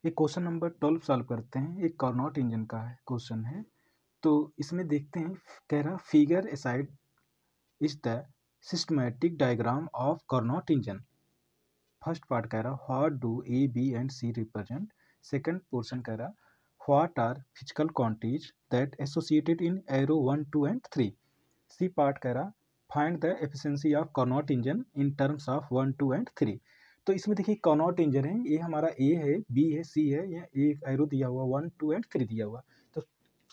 एक question number 12 solve करते हैं। एक कार्नोट इंजन का है क्वेश्चन है। तो इसमें देखते हैं, कह रहा figure aside is the systematic diagram of Carnot engine. First part कह रहा what do A B and C represent. Second portion कह रहा what are physical quantities that associated in arrow 1 2 and 3। C part कह रहा find the efficiency of Carnot engine in terms of 1 2 and 3। तो इसमें देखिए Carnot engine है, ये हमारा ए है, बी है, सी है, या एक एरो दिया हुआ 1 2 एंड 3 दिया हुआ। तो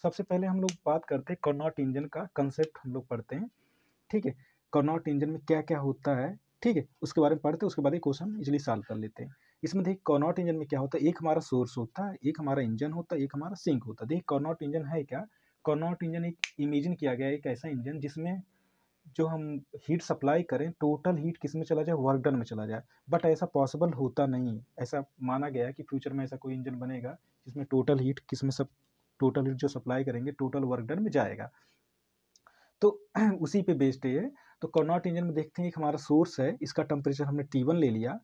सबसे पहले हम लोग बात करते हैं कार्नोट इंजन का कंसेप्ट हम लोग पढ़ते हैं। ठीक है, कार्नोट इंजन में क्या क्या होता है, ठीक है, उसके बारे में पढ़ते हैं। उसके बाद ये क्वेश्चन इजिली सॉल्व कर लेते हैं। इसमें देखिए कार्नोट इंजन में क्या होता है, एक हमारा सोर्स होता है, एक हमारा इंजन होता है, एक हमारा सिंक होता है। देखिए कार्नोट इंजन है क्या, कार्नोट इंजन एक इमेजिन किया गया है एक ऐसा इंजन जिसमें जो हम हीट सप्लाई करें, टोटल हीट किस में चला जाए, वर्क डन में चला जाए। बट ऐसा पॉसिबल होता नहीं है। ऐसा माना गया है कि फ्यूचर में ऐसा कोई इंजन बनेगा जिसमें टोटल हीट किस में सब टोटल हीट जो सप्लाई करेंगे टोटल वर्क डन में जाएगा। तो उसी पे बेस्ड है ये। तो कार्नोट इंजन में देखते हैं, एक हमारा सोर्स है, इसका टेम्परेचर हमने T1 ले लिया।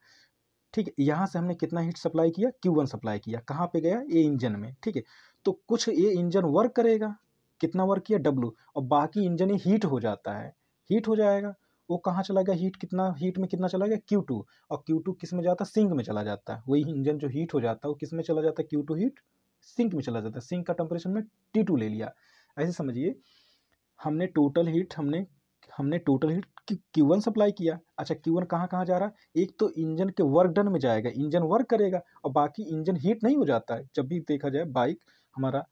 ठीक है, यहाँ से हमने कितना हीट सप्लाई किया, Q1 सप्लाई किया। कहाँ पे गया, ये इंजन में। ठीक है, तो कुछ ये इंजन वर्क करेगा, कितना वर्क किया W, और बाकी इंजन ही हीट हो जाता है, हीट हो जाएगा। वो कहाँ चला गया, हीट कितना, हीट में कितना चला गया Q2, और Q2 किस में जाता है, सिंक में चला जाता है। वही इंजन जो हीट हो जाता है वो किस में चला जाता है, Q2 हीट सिंक में चला जाता है। सिंक का टेम्परेचर में T2 ले लिया। ऐसे समझिए, हमने टोटल हीट हमने टोटल हीट Q1 सप्लाई किया। अच्छा, Q1 कहाँ कहाँ जा रहा है, एक तो इंजन के वर्क डन में जाएगा, इंजन वर्क करेगा, और बाकी इंजन हीट नहीं हो जाता है। जब भी देखा जाए बाइक, हमारा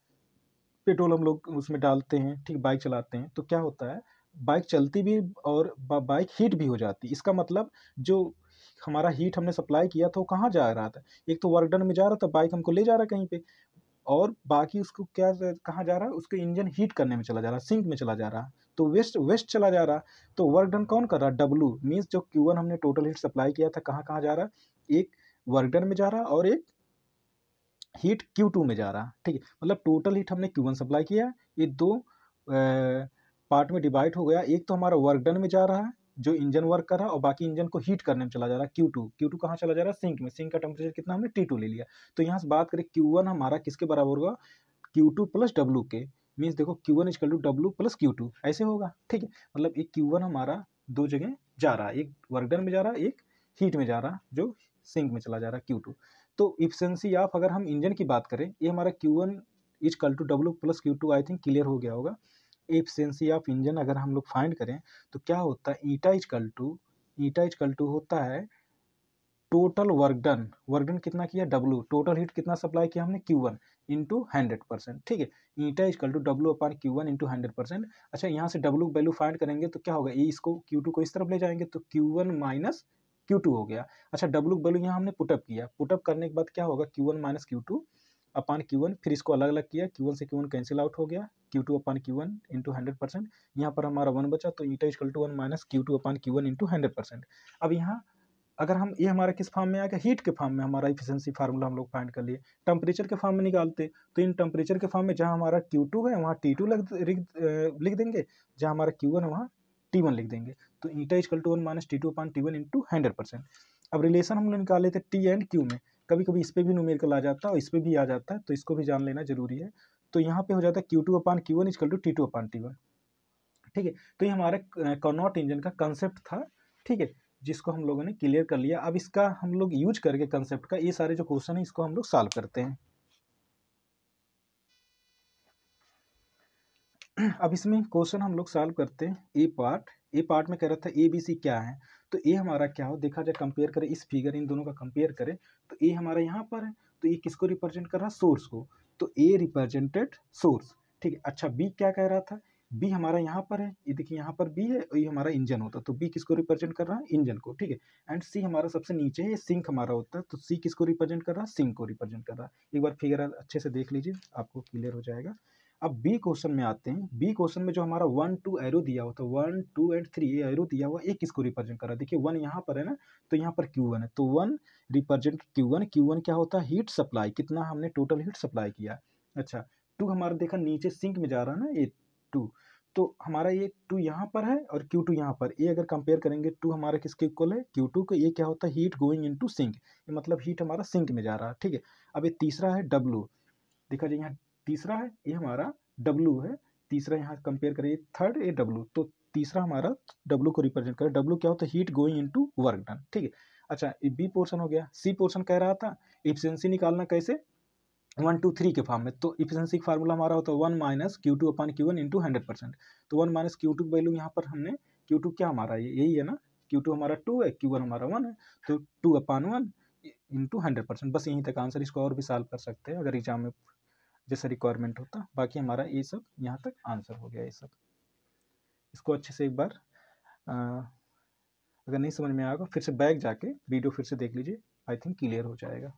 पेट्रोल हम लोग उसमें डालते हैं, ठीक, बाइक चलाते हैं, तो क्या होता है, बाइक चलती भी और बाइक हीट भी हो जाती है। इसका मतलब जो हमारा हीट हमने सप्लाई किया था वो कहाँ जा रहा था, एक तो वर्क डन में जा रहा था, बाइक हमको ले जा रहा है कहीं पे, और बाकी उसको क्या कहाँ जा रहा है, उसके इंजन हीट करने में चला जा रहा है, सिंक में चला जा रहा है, तो वेस्ट वेस्ट चला जा रहा है। तो वर्क डन कौन कर रहा है, W मीन्स जो Q1 हमने टोटल हीट सप्लाई किया था कहाँ कहाँ जा रहा है, एक वर्क डन में जा रहा है और एक हीट Q2 में जा रहा है। ठीक है, मतलब टोटल हीट हमने Q1 सप्लाई किया, ये दो पार्ट में डिवाइड हो गया। एक तो हमारा वर्क डन में जा रहा है जो इंजन वर्क कर रहा है, और बाकी इंजन को हीट करने में चला जा रहा है Q2 कहाँ चला जा रहा है, सिंक में। सिंक का टेम्परेचर कितना, हमने T2 ले लिया। तो यहाँ से बात करें Q1 हमारा किसके बराबर होगा, Q2 प्लस W के। मीन्स देखो Q1 equal to W plus Q2 ऐसे होगा। ठीक है, मतलब एक Q1 हमारा दो जगह जा रहा है, एक वर्क डन में जा रहा है, एक हीट में जा रहा है जो सिंक में चला जा रहा है Q2। तो इफिशिएंसी ऑफ, अगर हम इंजन की बात करें, ये हमारा Q1 equal to W plus Q2, I think clear हो गया होगा। एफिशिएंसी ऑफ इंजन अगर हम लोग फाइंड करें तो क्या होता है, ईटा इक्वल टू होता है टोटल वर्क डन कितना किया W, टोटल हीट कितना सप्लाई किया हमने Q1 इंटू 100%। ठीक है, eta equal to W upon Q1 into 100%। अच्छा, यहाँ से W वैल्यू फाइंड करेंगे तो क्या होगा, ये इसको Q2 को इस तरफ ले जाएंगे तो Q1 माइनस Q2 हो गया। अच्छा, W वैल्यू यहाँ हमने पुटअप किया, पुटअप करने के बाद क्या होगा, Q1 minus Q2 upon Q1, फिर इसको अलग अलग किया, Q1 से Q1 कैंसिल आउट हो गया, Q2 अपान Q1 इंटू 100%। यहाँ पर हमारा 1 बचा, तो eta equal to 1 minus Q2 upon Q1 into 100%। अब यहाँ अगर हम, ये हमारा किस फॉर्म में आ गया, हीट के फॉर्म में, हमारा इफिशिएंसी फार्मूला हम लोग फाइंड कर लिए। टेम्परेचर के फॉर्म में निकालते तो इन टेम्परेचर के फॉर्म में जहाँ हमारा Q2 है वहाँ T2 लिख देंगे, जहाँ हमारा Q1 है वहाँ T1 लिख देंगे। तो eta equal to 1 minus T2 upon T1 into 100%। अब रिलेशन हम लोग निकाले थे T एंड Q में, कभी कभी इस पर भी न्यूमेरिकल आ जाता है और इस पर भी आ जाता है, तो इसको भी जान लेना जरूरी है। तो यहाँ पे हो जाता है Q2 upon Q1 equal to T2 upon T1। ठीक है, तो ये हमारे कार्नोट इंजन का कंसेप्ट था। ठीक है, जिसको हम लोगों ने क्लियर कर लिया। अब इसका हम लोग यूज करके कंसेप्ट का ये सारे जो क्वेश्चन है इसको हम लोग सॉल्व करते हैं। अब इसमें क्वेश्चन हम लोग सॉल्व करते हैं। ए पार्ट में कह रहा था ए बी सी क्या है, तो ए हमारा क्या हो, देखा जाए कंपेयर करें, इस फिगर इन दोनों का कंपेयर करें तो ए हमारा यहाँ पर है, तो ये किसको रिप्रेजेंट कर रहा है, सोर्स को, तो ए रिप्रेजेंटेड सोर्स। ठीक है, अच्छा बी क्या कह रहा था, बी हमारा यहाँ पर है, ये देखिए यहाँ पर बी है और ये हमारा इंजन होता है, तो बी किसको रिप्रेजेंट कर रहा है, इंजन को। ठीक है, एंड सी हमारा सबसे नीचे है, ये सिंक हमारा होता है, तो सी किसको रिप्रेजेंट कर रहा है, सिंक को रिप्रेजेंट कर रहा है। एक बार फिगर अच्छे से देख लीजिए, आपको क्लियर हो जाएगा। अब बी क्वेश्चन में आते हैं। बी क्वेश्चन में जो हमारा 1 2 एरो दिया हुआ था, 1 2 एंड 3 ये एरो दिया हुआ, एक किसको रिप्रेजेंट कर रहा है, देखिए 1 यहाँ पर है ना, तो यहाँ पर Q1 है, तो 1 रिप्रेजेंट Q1। Q1 क्या होता है, हीट सप्लाई, कितना हमने टोटल हीट सप्लाई किया। अच्छा, 2 हमारा देखा नीचे सिंक में जा रहा है ना, ये 2, तो हमारा ये टू यहाँ पर है और Q2 यहाँ पर, ये अगर कंपेयर करेंगे टू हमारा किसके इक्वल है, Q2 को। ये क्या होता है, हीट गोइंग इनटू सिंक, ये मतलब हीट हमारा सिंक में जा रहा है, ठीक है। अब ये तीसरा है W, देखा जाए यहाँ तीसरा है, ये हमारा W है, तीसरा यहाँ कंपेयर करिए थर्ड, ये W, तो तीसरा हमारा W को रिप्रेजेंट करे, W क्या होता है, heat going into work done, ठीक है। अच्छा, ये बी पोर्शन हो गया। सी पोर्शन कह रहा था एफिशिएंसी निकालना कैसे, 1 2 3 के फॉर्म में। तो इफिशिएंसी का फार्मूला हमारा होता है 1 माइनस Q2 अपन Q1 इंटू 100%। तो 1 माइनस Q2 की वैल्यू यहाँ पर हमने, Q2 क्या हमारा यही है ना, Q2 हमारा 2 है, Q1 हमारा 1 है, तो 2 अपान 1 इंटू 100%। बस यहीं तक आंसर, इसको और भी सॉल्व कर सकते हैं अगर एग्जाम में जैसा रिक्वायरमेंट होता। बाकी हमारा ये सब यहाँ तक आंसर हो गया। ये सब इसको अच्छे से एक बार अगर नहीं समझ में आएगा फिर से बैक जाके वीडियो फिर से देख लीजिए, आई थिंक क्लियर हो जाएगा।